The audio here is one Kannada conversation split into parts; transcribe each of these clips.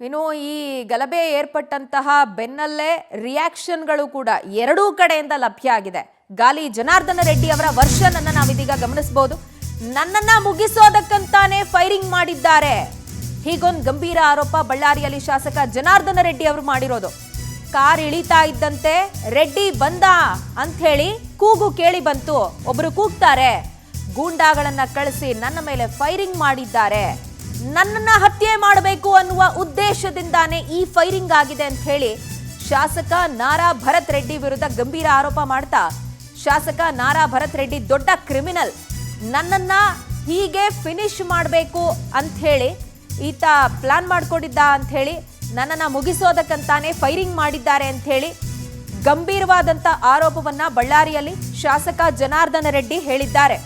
ಇನ್ನು ಈ ಗಲಭೆ ಏರ್ಪಟ್ಟಂತಹ ಬೆನ್ನಲ್ಲೇ ರಿಯಾಕ್ಷನ್ಗಳು ಕೂಡ ಎರಡೂ ಕಡೆಯಿಂದ ಲಭ್ಯ ಆಗಿದೆ. ಗಾಲಿ ಜನಾರ್ದನ ರೆಡ್ಡಿ ಅವರ ವರ್ಷನ್ ಅನ್ನು ನಾವಿದೀಗ ಗಮನಿಸಬಹುದು. ನನ್ನನ್ನ ಮುಗಿಸೋದಕ್ಕಂತಾನೆ ಫೈರಿಂಗ್ ಮಾಡಿದ್ದಾರೆ, ಹೀಗೊಂದು ಗಂಭೀರ ಆರೋಪ ಬಳ್ಳಾರಿಯಲ್ಲಿ ಶಾಸಕ ಜನಾರ್ದನ ರೆಡ್ಡಿ ಅವರು ಮಾಡಿರೋದು. ಕಾರ್ ಇಳಿತಾ ಇದ್ದಂತೆ ರೆಡ್ಡಿ ಬಂದ ಅಂತ ಹೇಳಿ ಕೂಗು ಕೇಳಿ ಬಂತು. ಒಬ್ರು ಕೂಗ್ತಾರೆ, ಗೂಂಡಾಗಳನ್ನ ಕಳಿಸಿ ನನ್ನ ಮೇಲೆ ಫೈರಿಂಗ್ ಮಾಡಿದ್ದಾರೆ, ನನ್ನನ್ನ ಹತ್ಯೆ ಮಾಡಬೇಕು ಅನ್ನುವ ಉದ್ದೇಶದಿಂದಾನೇ ಈ ಫೈರಿಂಗ್ ಆಗಿದೆ ಅಂತ ಹೇಳಿ ಶಾಸಕ ನಾರಾ ಭರತ್ ರೆಡ್ಡಿ ವಿರುದ್ಧ ಗಂಭೀರ ಆರೋಪ ಮಾಡ್ತಾ, ಶಾಸಕ ನಾರಾ ಭರತ್ ರೆಡ್ಡಿ ದೊಡ್ಡ ಕ್ರಿಮಿನಲ್, ನನ್ನನ್ನ ಹೀಗೆ ಫಿನಿಶ್ ಮಾಡಬೇಕು ಅಂತ ಹೇಳಿ ಈತ ಪ್ಲಾನ್ ಮಾಡ್ಕೊಂಡಿದ್ದ ಅಂತ ಹೇಳಿ, ನನ್ನನ್ನ ಮುಗಿಸೋದಕ್ಕಂತಾನೆ ಫೈರಿಂಗ್ ಮಾಡಿದ್ದಾರೆ ಅಂತ ಹೇಳಿ ಗಂಭೀರವಾದಂತ ಆರೋಪವನ್ನ ಬಳ್ಳಾರಿಯಲ್ಲಿ ಶಾಸಕ ಜನಾರ್ದನ ರೆಡ್ಡಿ ಹೇಳಿದ್ದಾರೆ.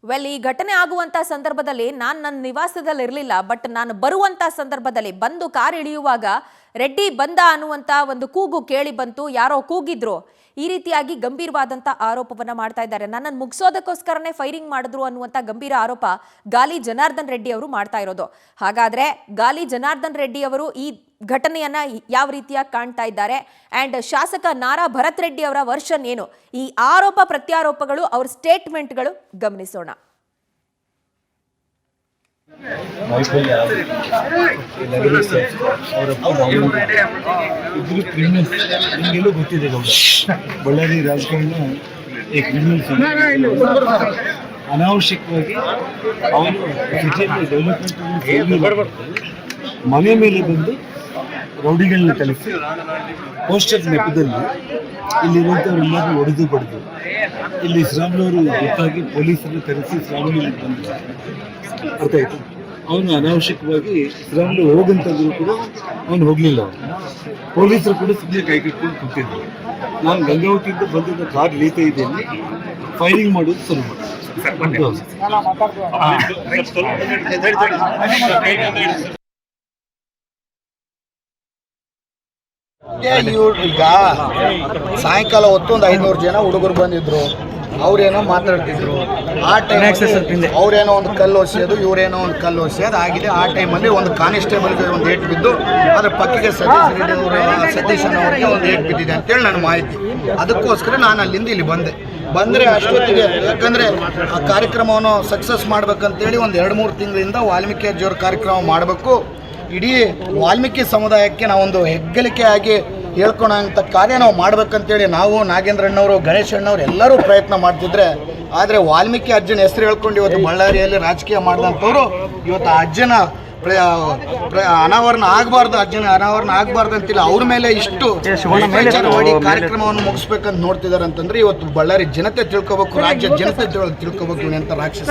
ವೆಲ್, ಈ ಘಟನೆ ಆಗುವಂತ ಸಂದರ್ಭದಲ್ಲಿ ನಾನು ನನ್ನ ನಿವಾಸದಲ್ಲಿ ಇರಲಿಲ್ಲ. ಬಟ್ ನಾನು ಬರುವಂತ ಸಂದರ್ಭದಲ್ಲಿ ಬಂದು ಕಾರ್ ಇಳಿಯುವಾಗ ರೆಡ್ಡಿ ಬಂದ ಅನ್ನುವಂತ ಒಂದು ಕೂಗು ಕೇಳಿ ಬಂತು, ಯಾರೋ ಕೂಗಿದ್ರು. ಈ ರೀತಿಯಾಗಿ ಗಂಭೀರವಾದಂತ ಆರೋಪವನ್ನ ಮಾಡ್ತಾ ಇದ್ದಾರೆ. ನನ್ನನ್ನು ಮುಗಿಸೋದಕ್ಕೋಸ್ಕರನೇ ಫೈರಿಂಗ್ ಮಾಡಿದ್ರು ಅನ್ನುವಂತ ಗಂಭೀರ ಆರೋಪ ಗಾಲಿ ಜನಾರ್ದನ್ ರೆಡ್ಡಿ ಅವರು ಮಾಡ್ತಾ ಇರೋದು. ಹಾಗಾದ್ರೆ ಗಾಲಿ ಜನಾರ್ದನ್ ರೆಡ್ಡಿ ಅವರು ಈ ಘಟನೆಯನ್ನ ಯಾವ ರೀತಿಯಾಗಿ ಕಾಣ್ತಾ ಇದ್ದಾರೆ ಅಂಡ್ ಶಾಸಕ ನಾರಾ ಭರತ್ ರೆಡ್ಡಿ ಅವರ ವರ್ಷನ್ ಏನು, ಈ ಆರೋಪ ಪ್ರತ್ಯಾರೋಪಗಳು, ಅವ್ರ ಸ್ಟೇಟ್ಮೆಂಟ್ಗಳು ಗಮನಿಸೋಣ. ನಿಮಗೆಲ್ಲೂ ಗೊತ್ತಿದೆ, ಬಳ್ಳಾರಿ ರಾಜಕಾರಣ ಅನಾವಶ್ಯಕವಾಗಿ ಅವನು ಡೆವಲಪ್ಮೆಂಟ್ ಮನೆ ಮೇಲೆ ಬಂದು ರೌಡಿಗಳನ್ನ ಕಲಿಸಿ ಪೋಸ್ಟರ್ ನೆಪದಲ್ಲಿ ಇಲ್ಲಿರುವಂಥವರೆಲ್ಲರೂ ಹೊಡೆದು ಬಡಿದು ಇಲ್ಲಿ ಶ್ರಾವಣವರು ಗೊತ್ತಾಗಿ ಪೊಲೀಸರನ್ನು ಕರೆಸಿ ಶ್ರಾವಣಿಗೆ ಬಂದು ಅರ್ಥ ಆಯ್ತು. ಅವನು ಅನಾವಶ್ಯಕವಾಗಿ ಶ್ರಾವಣಿ ಹೋಗಂತಂದ್ರು ಕೂಡ ಅವನು ಹೋಗಲಿಲ್ಲ. ಪೊಲೀಸರು ಕೂಡ ಸುಮ್ಮನೆ ಕೈ ಕಟ್ಕೊಂಡು ಕೂತಿದ್ರು. ನಾನು ಗಂಗಾವತಿಯಿಂದ ಬಂದಿದ್ದ ಕಾರ್ ಇಳಿತಾ ಇದ್ದೇನೆ, ಫೈರಿಂಗ್ ಮಾಡೋದು ಶುರು ಮಾಡಿ. ಈಗ ಸಾಯಂಕಾಲ ಹೊತ್ತು ಒಂದು 500 ಜನ ಹುಡುಗರು ಬಂದಿದ್ರು. ಅವ್ರೇನೋ ಮಾತಾಡ್ತಿದ್ರು. ಆ ಟೈಮ್ ಅವ್ರೇನೋ ಒಂದು ಕಲ್ಲು ಹೊಸೆಯೋದು, ಇವರೇನೋ ಒಂದು ಕಲ್ಲು ಹೊಸೆಯೋದು ಆಗಿದೆ. ಆ ಟೈಮಲ್ಲಿ ಒಂದು ಕಾನಿಸ್ಟೇಬಲ್ಗೆ ಒಂದು ಏಟು ಬಿದ್ದು, ಅದರ ಪಕ್ಕಕ್ಕೆ ಸತೀಶ್ ಅವರಿಗೆ ಒಂದು ಏಟು ಬಿದ್ದಿದೆ ಅಂತೇಳಿ ನನ್ನ ಮಾಹಿತಿ. ಅದಕ್ಕೋಸ್ಕರ ನಾನು ಅಲ್ಲಿಂದ ಇಲ್ಲಿ ಬಂದರೆ ಅಷ್ಟೊತ್ತಿಗೆ, ಯಾಕಂದರೆ ಆ ಕಾರ್ಯಕ್ರಮವನ್ನು ಸಕ್ಸಸ್ ಮಾಡ್ಬೇಕಂತೇಳಿ ಒಂದು 2-3 ತಿಂಗಳಿಂದ ವಾಲ್ಮೀಕಿ ಅಜ್ಜಿಯವ್ರ ಕಾರ್ಯಕ್ರಮ ಮಾಡಬೇಕು, ಇಡೀ ವಾಲ್ಮೀಕಿ ಸಮುದಾಯಕ್ಕೆ ನಾವೊಂದು ಹೆಗ್ಗಳಿಕೆ ಆಗಿ ಹೇಳ್ಕೊಳೋಂಥ ಕಾರ್ಯ ನಾವು ಮಾಡ್ಬೇಕಂತೇಳಿ ನಾವು, ನಾಗೇಂದ್ರಣ್ಣವರು, ಗಣೇಶ್ ಅಣ್ಣವ್ರು ಎಲ್ಲರೂ ಪ್ರಯತ್ನ ಮಾಡ್ತಿದ್ರೆ, ಆದರೆ ವಾಲ್ಮೀಕಿ ಅಜ್ಜನ ಹೆಸರು ಹೇಳ್ಕೊಂಡು ಇವತ್ತು ಬಳ್ಳಾರಿಯಲ್ಲಿ ರಾಜಕೀಯ ಮಾಡಿದಂಥವ್ರು ಇವತ್ತು ಆ ಅಜ್ಜನ ಅನಾವರಣ ಆಗಬಾರ್ದು, ಅಜ್ಜನ ಅನಾವರಣ ಆಗಬಾರ್ದು ಅಂತಿಲ್ಲ, ಅವ್ರ ಮೇಲೆ ಇಷ್ಟು ಮಾಡಿ ಕಾರ್ಯಕ್ರಮವನ್ನು ಮುಗಿಸ್ಬೇಕಂತ ನೋಡ್ತಿದ್ದಾರೆ ಅಂತಂದ್ರೆ ಇವತ್ತು ಬಳ್ಳಾರಿ ಜನತೆ ತಿಳ್ಕೊಬೇಕು, ರಾಜ್ಯ ಜನತೆ ತಿಳ್ಕೊಬೇಕು ಅಂತ ರಾಕ್ಷಸ.